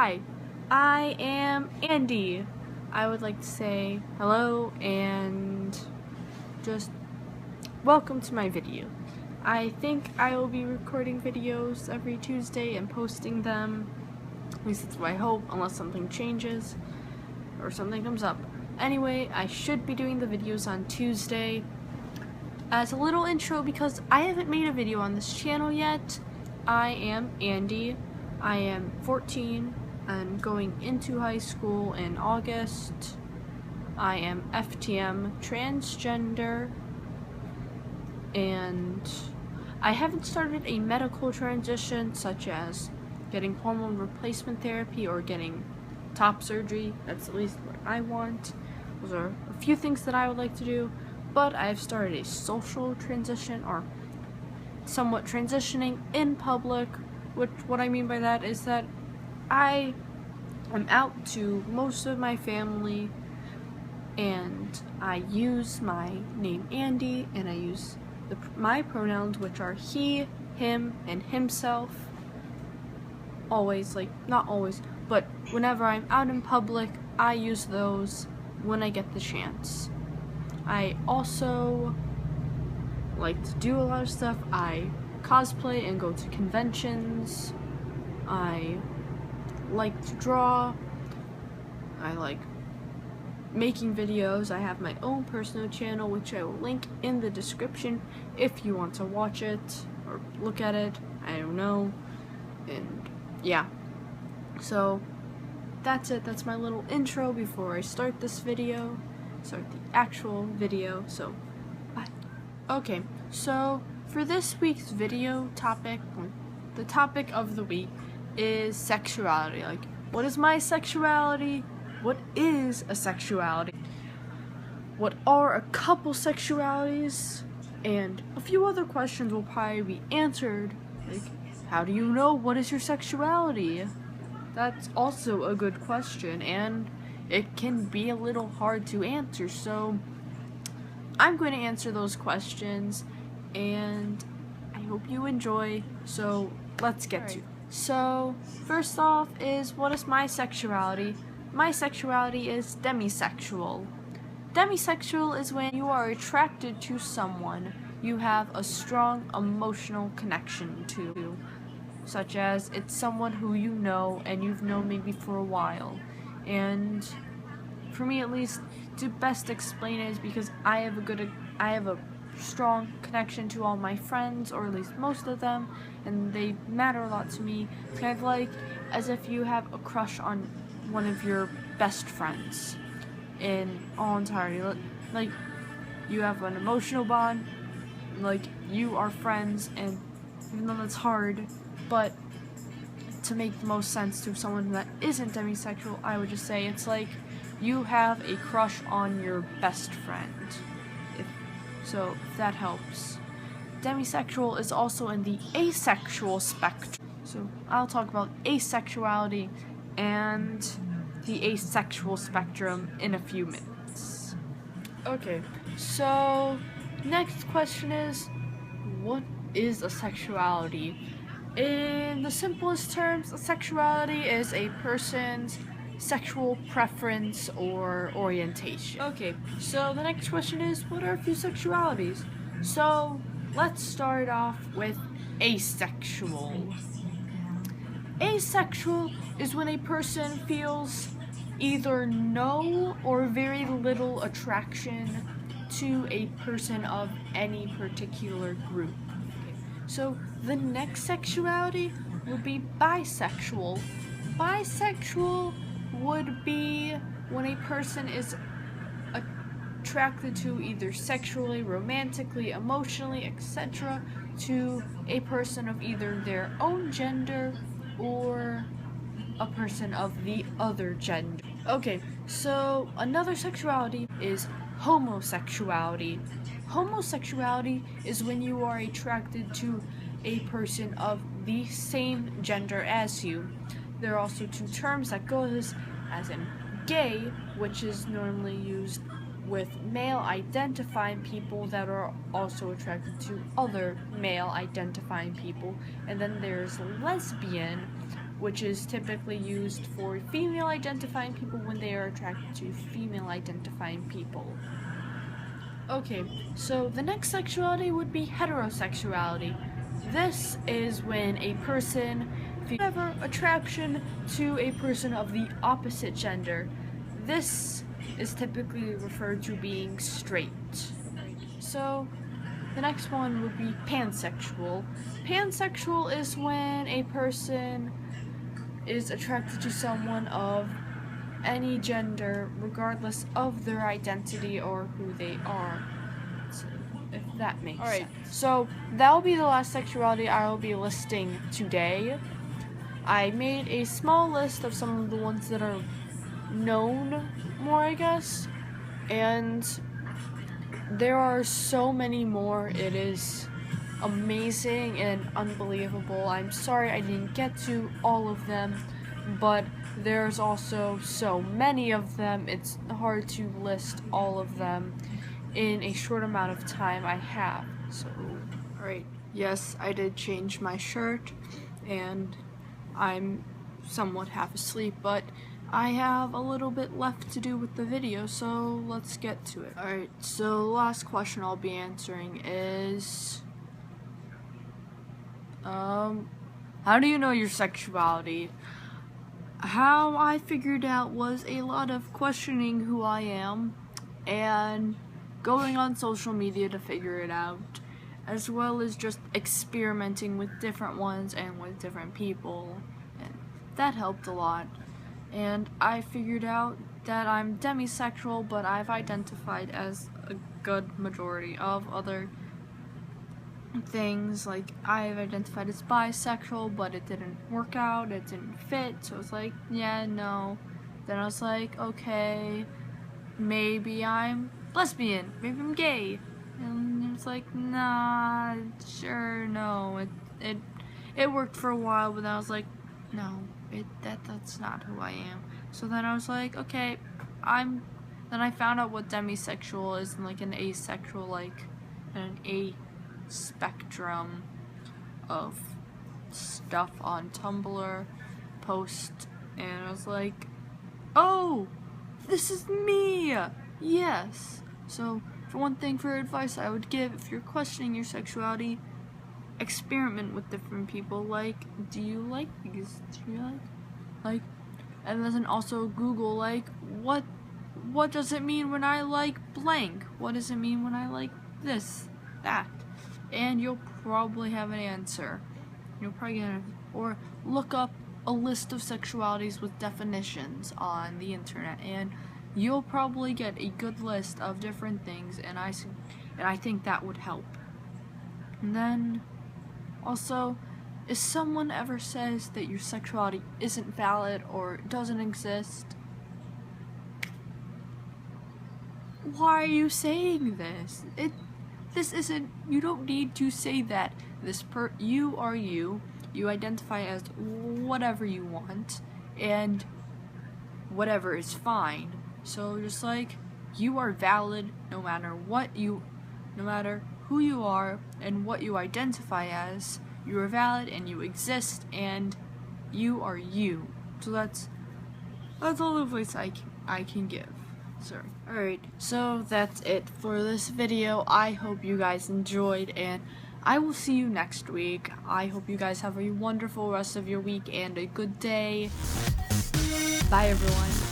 Hi, I am Andy. I would like to say hello and just welcome to my video. I think I will be recording videos every Tuesday and posting them. At least that's what I hope, unless something changes or something comes up. Anyway, I should be doing the videos on Tuesday. As a little intro, because I haven't made a video on this channel yet, I am Andy. I am 14 and going into high school in August. I am FTM transgender, and I haven't started a medical transition such as getting hormone replacement therapy or getting top surgery. That's at least what I want. Those are a few things that I would like to do, but I've started a social transition, or somewhat transitioning in public. What I mean by that is that I am out to most of my family, and I use my name Andy, and I use my pronouns, which are he, him, and himself. Always, not always, but whenever I'm out in public, I use those when I get the chance. I also like to do a lot of stuff. I cosplay and go to conventions. I like to draw. I like making videos. I have my own personal channel, which I will link in the description if you want to watch it or look at it. I don't know. And yeah. So that's it. That's my little intro before I start this video. Start the actual video. So bye. Okay, so for this week's video topic, the topic of the week is sexuality. Like, what is my sexuality? What is a sexuality? What are a couple sexualities? And a few other questions will probably be answered. Like, how do you know what is your sexuality? That's also a good question, and it can be a little hard to answer, so I'm going to answer those questions, and I hope you enjoy. So let's get to it. So first off is, what is my sexuality? My sexuality is demisexual. Demisexual is when you are attracted to someone you have a strong emotional connection to, such as it's someone who you know and you've known maybe for a while. And for me, at least, to best explain it is because I have a strong connection to all my friends, or at least most of them, and they matter a lot to me. It's kind of like as if you have a crush on one of your best friends in all entirety. Like, you have an emotional bond, like, you are friends, and even though that's hard, but to make the most sense to someone that isn't demisexual, I would just say it's like you have a crush on your best friend. So if that helps. Demisexual is also in the asexual spectrum. So I'll talk about asexuality and the asexual spectrum in a few minutes. Okay, so next question is, what is a sexuality? In the simplest terms, a sexuality is a person's sexual preference or orientation. Okay, so the next question is, what are a few sexualities? So let's start off with asexual. Asexual is when a person feels either no or very little attraction to a person of any particular group. Okay. So the next sexuality would be bisexual. Bisexual would be when a person is attracted to either sexually, romantically, emotionally, etc. to a person of either their own gender or a person of the other gender. Okay, so another sexuality is homosexuality. Homosexuality is when you are attracted to a person of the same gender as you. There are also two terms that go as in gay, which is normally used with male identifying people that are also attracted to other male identifying people. And then there's lesbian, which is typically used for female identifying people when they are attracted to female identifying people. Okay, so the next sexuality would be heterosexuality. This is when a person feels whatever attraction to a person of the opposite gender. This is typically referred to being straight. So the next one would be pansexual. Pansexual is when a person is attracted to someone of any gender regardless of their identity or who they are, if that makes sense. So that will be the last sexuality I will be listing today. I made a small list of some of the ones that are known more, I guess, and there are so many more. It is amazing and unbelievable. I'm sorry I didn't get to all of them, but there's also so many of them, it's hard to list all of them in a short amount of time I have. So, alright, yes, I did change my shirt, and I'm somewhat half asleep, but I have a little bit left to do with the video, so let's get to it. Alright, so the last question I'll be answering is, how do you know your sexuality? How I figured out was a lot of questioning who I am and going on social media to figure it out, as well as just experimenting with different ones and with different people, and that helped a lot. And I figured out that I'm demisexual, but I've identified as a good majority of other things. Like, I've identified as bisexual, but it didn't work out, it didn't fit, so I was like, yeah, no. Then I was like, okay, maybe I'm lesbian, maybe I'm gay, and it's like, nah, sure, no. It worked for a while, but then I was like, no, that's not who I am. So then I was like, okay, then I found out what demisexual is, and like an asexual, like an A spectrum of stuff on Tumblr post, and I was like, oh, this is me, yes. So for one thing, for advice I would give, if you're questioning your sexuality, experiment with different people. Like, do you like these? Do you like, and then also Google, like, what does it mean when I like blank? What does it mean when I like this, that? And you'll probably have an answer. You'll probably get or look up a list of sexualities with definitions on the internet, and you'll probably get a good list of different things, and I think that would help. And then also, if someone ever says that your sexuality isn't valid or doesn't exist, why are you saying this? This isn't, you don't need to say that. You are you identify as whatever you want, and whatever is fine. So just like, you are valid no matter who you are and what you identify as. You are valid and you exist and you are you. So that's all the advice I can give. Sorry. Alright, so that's it for this video. I hope you guys enjoyed, and I will see you next week. I hope you guys have a wonderful rest of your week and a good day. Bye everyone.